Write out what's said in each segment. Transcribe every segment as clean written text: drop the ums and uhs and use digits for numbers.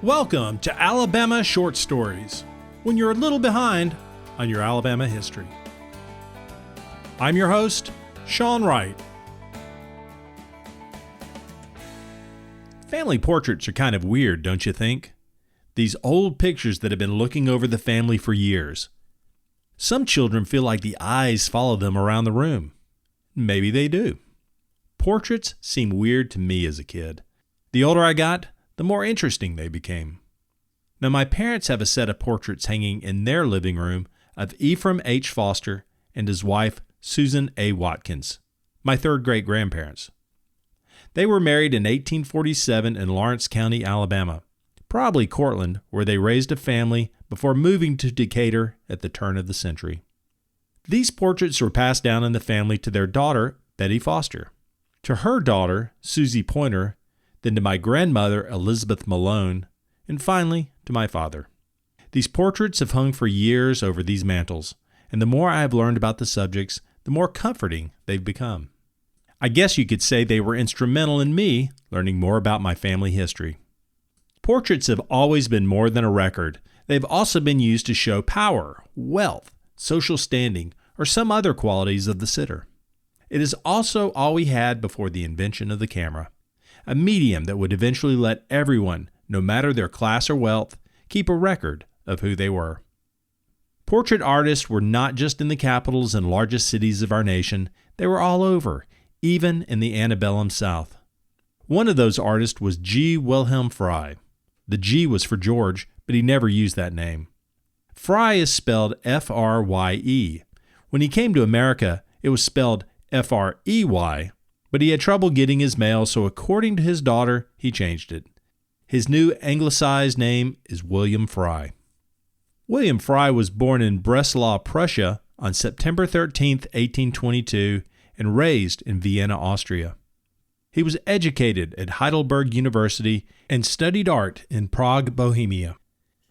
Welcome to Alabama Short Stories, when you're a little behind on your Alabama history. I'm your host, Sean Wright. Family portraits are kind of weird, don't you think? These old pictures that have been looking over the family for years. Some children feel like the eyes follow them around the room. Maybe they do. Portraits seemed weird to me as a kid. The older I got, the more interesting they became. Now, my parents have a set of portraits hanging in their living room of Ephraim H. Foster and his wife, Susan A. Watkins, my third great-grandparents. They were married in 1847 in Lawrence County, Alabama, probably Cortland, where they raised a family before moving to Decatur at the turn of the century. These portraits were passed down in the family to their daughter, Bettie Foster, to her daughter, Susie Pointer, then to my grandmother, Elizabeth Malone, and finally to my father. These portraits have hung for years over these mantels, and the more I have learned about the subjects, the more comforting they've become. I guess you could say they were instrumental in me learning more about my family history. Portraits have always been more than a record. They've also been used to show power, wealth, social standing, or some other qualities of the sitter. It is also all we had before the invention of the camera. A medium that would eventually let everyone, no matter their class or wealth, keep a record of who they were. Portrait artists were not just in the capitals and largest cities of our nation, they were all over, even in the Antebellum South. One of those artists was G. Wilhelm Frye. The G was for George, but he never used that name. Frye is spelled F-R-Y-E. When he came to America, it was spelled F-R-E-Y, but he had trouble getting his mail, so according to his daughter, he changed it. His new anglicized name is William Frye. William Frye was born in Breslau, Prussia on September 13, 1822, and raised in Vienna, Austria. He was educated at Heidelberg University and studied art in Prague, Bohemia.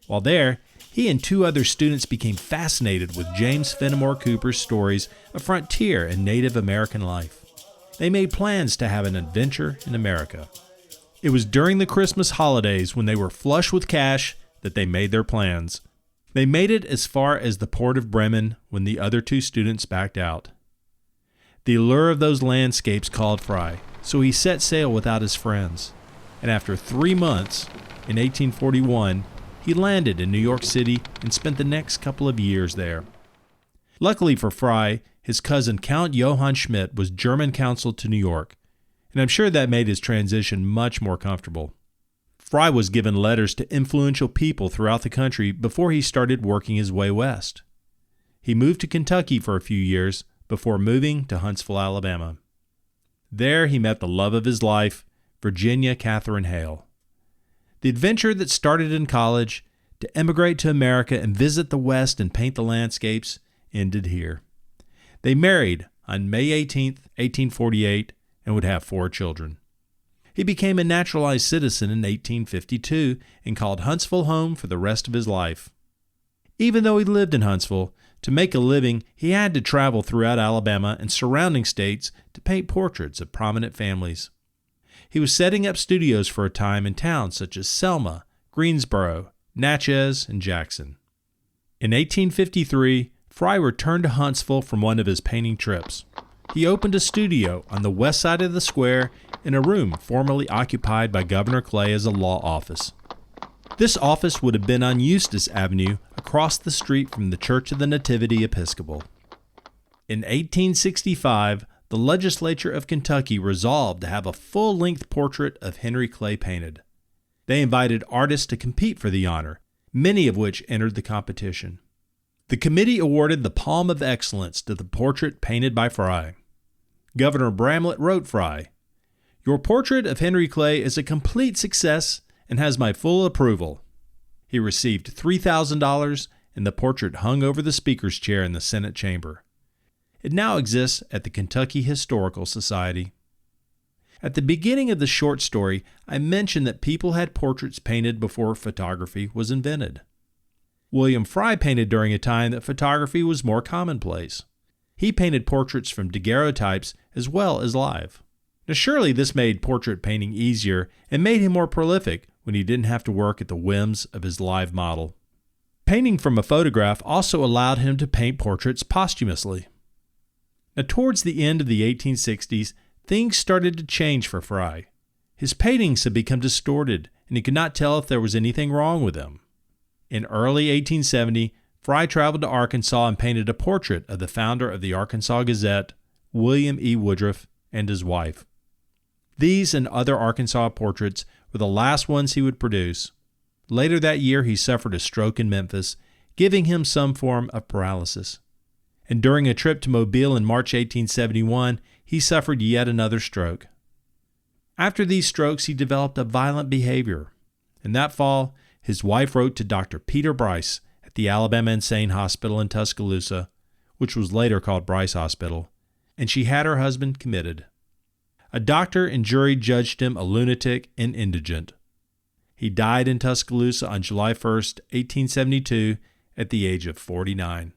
While there, he and two other students became fascinated with James Fenimore Cooper's stories of frontier and Native American life. They made plans to have an adventure in America. It was during the Christmas holidays when they were flush with cash that they made their plans. They made it as far as the port of Bremen when the other two students backed out. The allure of those landscapes called Frye, so he set sail without his friends. And after 3 months, in 1841, he landed in New York City and spent the next couple of years there. Luckily for Frye, his cousin Count Johann Schmidt was German consul to New York, and I'm sure that made his transition much more comfortable. Frye was given letters to influential people throughout the country before he started working his way west. He moved to Kentucky for a few years before moving to Huntsville, Alabama. There he met the love of his life, Virginia Catherine Hale. The adventure that started in college, to emigrate to America and visit the West and paint the landscapes, ended here. They married on May 18, 1848, and would have 4 children. He became a naturalized citizen in 1852 and called Huntsville home for the rest of his life. Even though he lived in Huntsville, to make a living, he had to travel throughout Alabama and surrounding states to paint portraits of prominent families. He was setting up studios for a time in towns such as Selma, Greensboro, Natchez, and Jackson. In 1853, Frye returned to Huntsville from one of his painting trips. He opened a studio on the west side of the square in a room formerly occupied by Governor Clay as a law office. This office would have been on Eustis Avenue across the street from the Church of the Nativity Episcopal. In 1865, the legislature of Kentucky resolved to have a full-length portrait of Henry Clay painted. They invited artists to compete for the honor, many of which entered the competition. The committee awarded the Palm of Excellence to the portrait painted by Frye. Governor Bramlett wrote Frye, "Your portrait of Henry Clay is a complete success and has my full approval." He received $3,000, and the portrait hung over the speaker's chair in the Senate chamber. It now exists at the Kentucky Historical Society. At the beginning of the short story, I mentioned that people had portraits painted before photography was invented. William Frye painted during a time that photography was more commonplace. He painted portraits from daguerreotypes as well as live. Now surely this made portrait painting easier and made him more prolific when he didn't have to work at the whims of his live model. Painting from a photograph also allowed him to paint portraits posthumously. Now, towards the end of the 1860s, things started to change for Frye. His paintings had become distorted, and he could not tell if there was anything wrong with them. In early 1870, Frye traveled to Arkansas and painted a portrait of the founder of the Arkansas Gazette, William E. Woodruff, and his wife. These and other Arkansas portraits were the last ones he would produce. Later that year, he suffered a stroke in Memphis, giving him some form of paralysis. And during a trip to Mobile in March 1871, he suffered yet another stroke. After these strokes, he developed a violent behavior. In that fall, his wife wrote to Dr. Peter Bryce at the Alabama Insane Hospital in Tuscaloosa, which was later called Bryce Hospital, and she had her husband committed. A doctor and jury judged him a lunatic and indigent. He died in Tuscaloosa on July 1st, 1872, at the age of 49,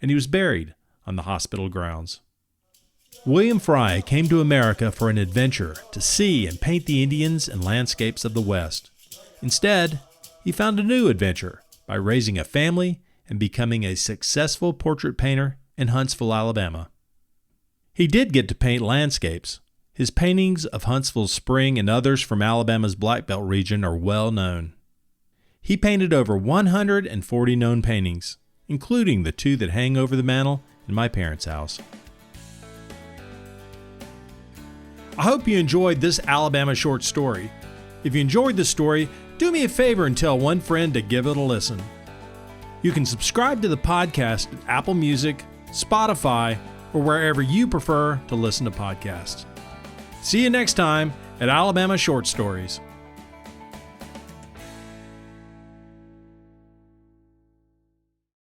and he was buried on the hospital grounds. William Frye came to America for an adventure to see and paint the Indians and landscapes of the West. Instead, he found a new adventure by raising a family and becoming a successful portrait painter in Huntsville, Alabama. He did get to paint landscapes. His paintings of Huntsville's spring and others from Alabama's Black Belt region are well known. He painted over 140 known paintings, including the 2 that hang over the mantel in my parents' house. I hope you enjoyed this Alabama short story. If you enjoyed the story, do me a favor and tell one friend to give it a listen. You can subscribe to the podcast at Apple Music, Spotify, or wherever you prefer to listen to podcasts. See you next time at Alabama Short Stories.